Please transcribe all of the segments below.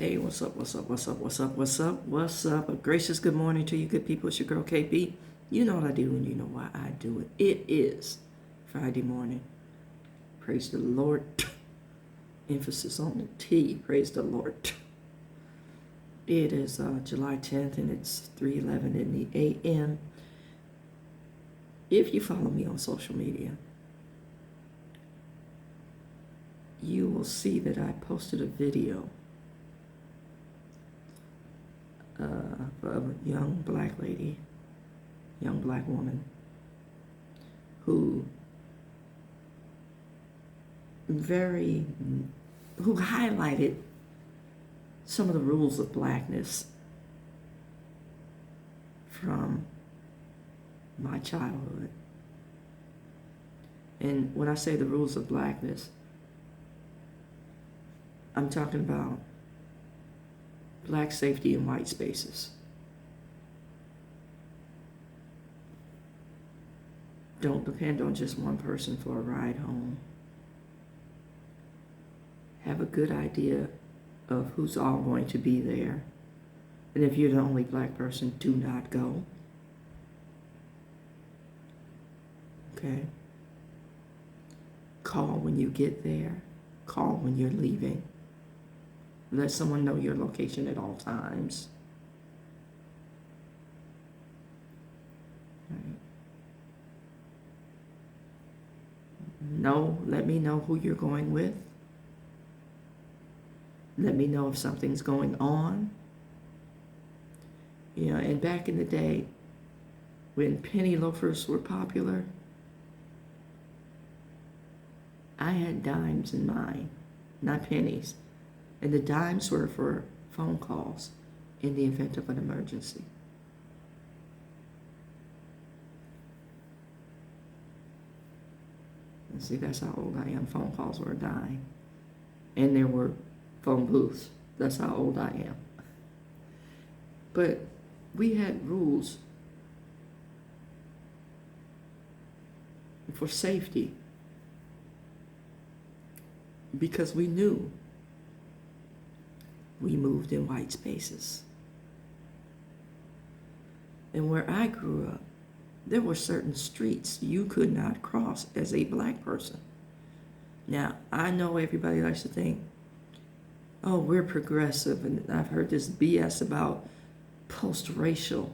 Hey, what's up, what's up, what's up, what's up, what's up, what's up? A gracious good morning to you good people. It's your girl KB. You know what I do and you know why I do it. It is Friday morning. Praise the Lord. Emphasis on the T. Praise the Lord. It is July 10th and it's 3:11 in the a.m. If you follow me on social media, you will see that I posted a video of a young black lady, young black woman, who highlighted some of the rules of blackness from my childhood. And when I say the rules of blackness, I'm talking about black safety in white spaces. Don't depend on just one person for a ride home. Have a good idea of who's all going to be there. And if you're the only black person, do not go. Okay? Call when you get there. Call when you're leaving. Let someone know your location at all times. Right. Let me know who you're going with. Let me know if something's going on. You know, and back in the day, when penny loafers were popular, I had dimes in mine, not pennies. And the dimes were for phone calls in the event of an emergency. And see, that's how old I am. Phone calls were a dime. And there were phone booths. That's how old I am. But we had rules for safety because we knew we moved in white spaces. And where I grew up, there were certain streets you could not cross as a black person. Now, I know everybody likes to think, oh, we're progressive, and I've heard this BS about post-racial,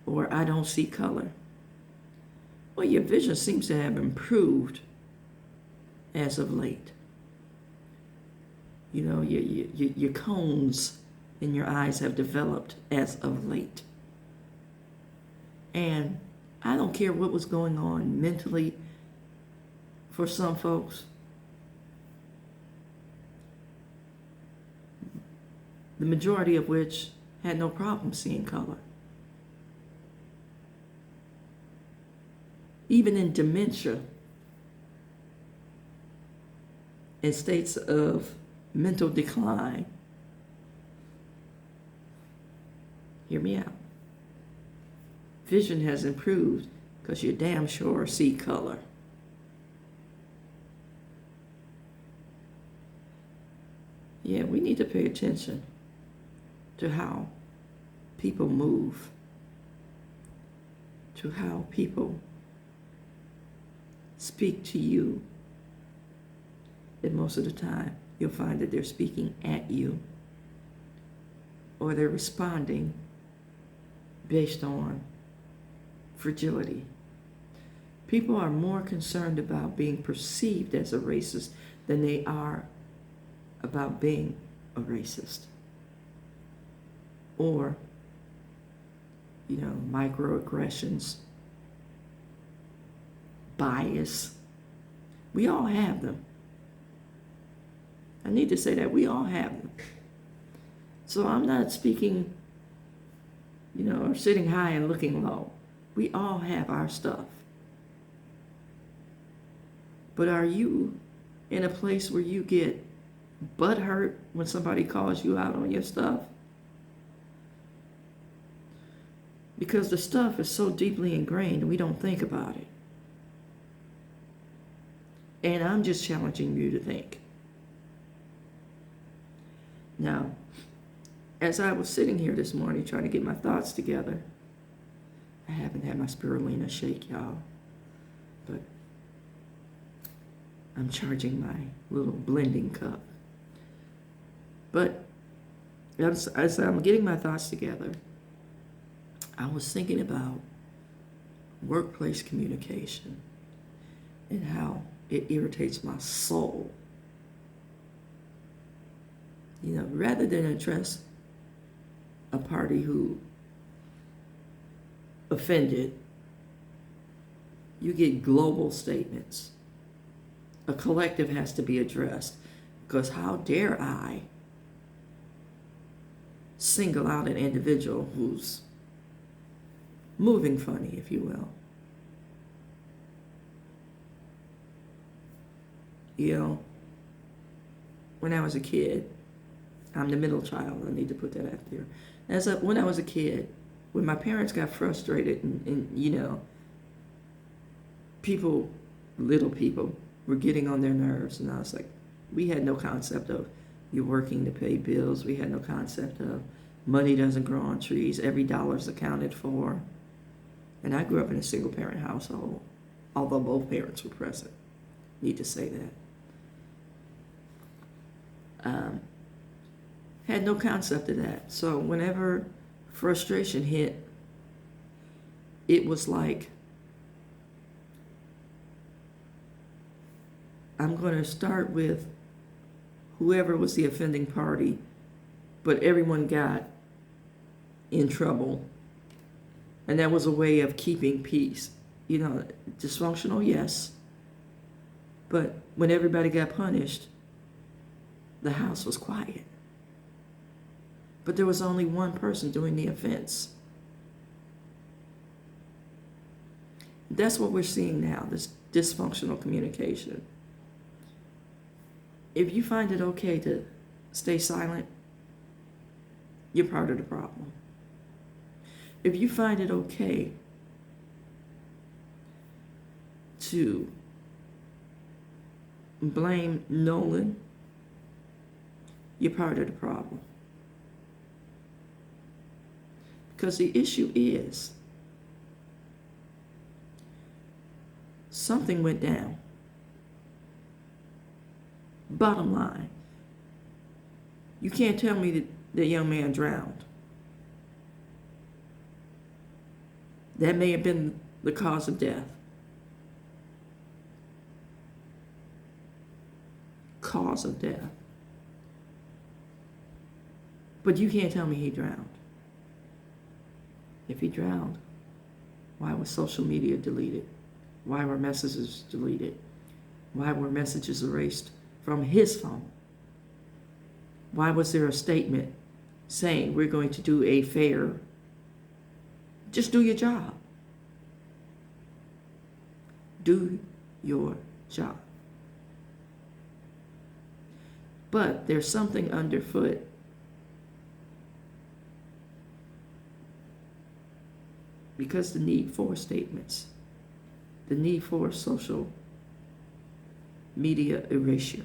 or I don't see color. Well, your vision seems to have improved as of late. You know, your cones in your eyes have developed as of late. And I don't care what was going on mentally for some folks. The majority of which had no problem seeing color. Even in dementia, in states of mental decline, hear me out. Vision has improved because you damn sure see color. Yeah, we need to pay attention to how people move, to how people speak to you. And most of the time, you'll find that they're speaking at you, or they're responding based on fragility. People are more concerned about being perceived as a racist than they are about being a racist. Or, you know, microaggressions, bias. We all have them. I need to say that we all have them. So I'm not speaking, you know, or sitting high and looking low. We all have our stuff. But are you in a place where you get butthurt when somebody calls you out on your stuff? Because the stuff is so deeply ingrained and we don't think about it. And I'm just challenging you to think. Now, as I was sitting here this morning trying to get my thoughts together, I haven't had my spirulina shake, y'all, but I'm charging my little blending cup. But as I'm getting my thoughts together, I was thinking about workplace communication and how it irritates my soul. You know, rather than address a party who offended, you get global statements. A collective has to be addressed, because how dare I single out an individual who's moving funny, if you will. You know, when I was a kid, I'm the middle child, I need to put that out there. When I was a kid, when my parents got frustrated and you know, little people were getting on their nerves, and I was like, we had no concept of you're working to pay bills. We had no concept of money doesn't grow on trees. Every dollar's accounted for. And I grew up in a single parent household, although both parents were present. Need to say that. Had no concept of that. So whenever frustration hit, it was like, I'm going to start with whoever was the offending party, but everyone got in trouble. And that was a way of keeping peace. You know, dysfunctional, yes. But when everybody got punished, the house was quiet. But there was only one person doing the offense. That's what we're seeing now, this dysfunctional communication. If you find it okay to stay silent, you're part of the problem. If you find it okay to blame Nolan, you're part of the problem. Because the issue is, something went down. Bottom line, you can't tell me that the young man drowned. That may have been the cause of death. Cause of death. But you can't tell me he drowned. If he drowned, why was social media deleted? Why were messages deleted? Why were messages erased from his phone? Why was there a statement saying we're going to do a fair? Just do your job. Do your job. But there's something underfoot. Because the need for statements, the need for social media erasure.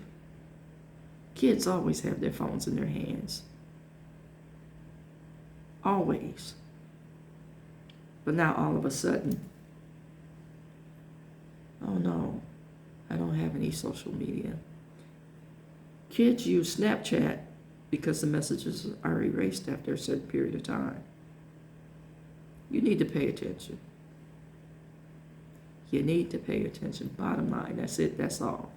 Kids always have their phones in their hands. Always. But now all of a sudden, oh no, I don't have any social media. Kids use Snapchat because the messages are erased after a certain period of time. You need to pay attention. You need to pay attention. Bottom line, that's it, that's all.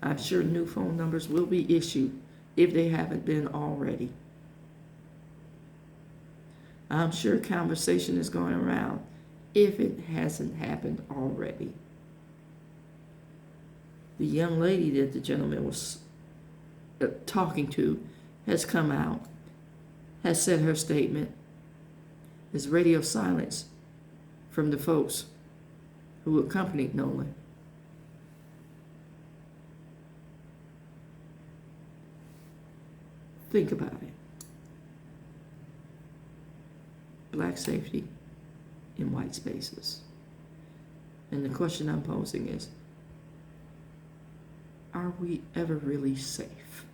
I'm sure new phone numbers will be issued if they haven't been already. I'm sure conversation is going around if it hasn't happened already. The young lady that the gentleman was talking to has come out, has said her statement. There's radio silence from the folks who accompanied Nolan. Think about it. Black safety in white spaces. And the question I'm posing is, are we ever really safe?